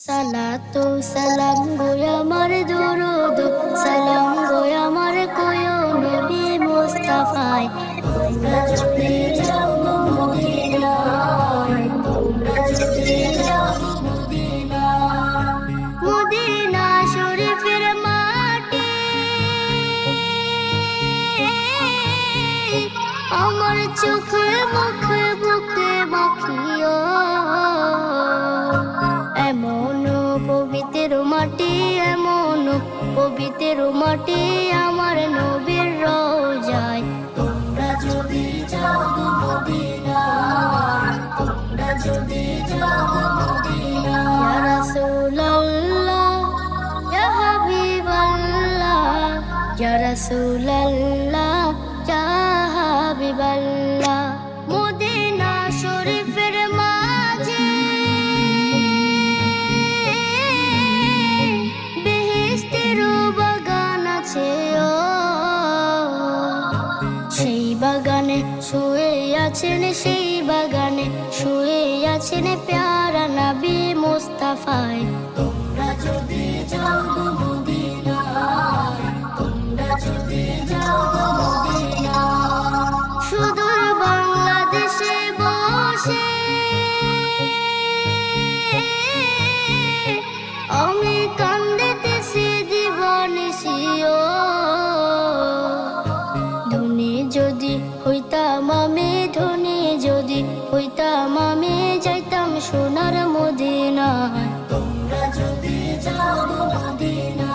সালাতু সালাম গো আমার দরুদ সালাম গো আমার কোয় নবী মুস্তাফায় তোমরা যদি যাও গো মদিনায় তোমরা যদি যাও গো মদিনায় মদিনা শরীফের মাটি আমার চোখে মুখে বুকে মাখিও এমন পবিত্র মাটি এমন পবিত্র মাটি আমার নবীর রওজায় তোমরা যদি যাও গো মদিনায় তোমরা যদি যাও গো মদিনায় ইয়া রাসূলুল্লাহ ইয়া হাবিবাল্লাহ ইয়া রাসূলুল্লাহ ইয়া হাবিবাল্লাহ মদিনা শরীফের মাঝে সেই বাগানে শুয়ে আছেন সেই বাগানে শুয়ে আছেন প্যারা নবী মুস্তাফায় তোমরা যদি যাও গো মদিনায় তোমরা যদি যাও গো মদিনায় সুদূর বাংলাদেশে বসে আমি কান্দিতেছি দিবানিসিও ধনী যদি হইতাম আমি ধনী যদি হইতাম আমি যাইতাম সোনার মদিনায় তোমরা যদি যাও গো মদিনায়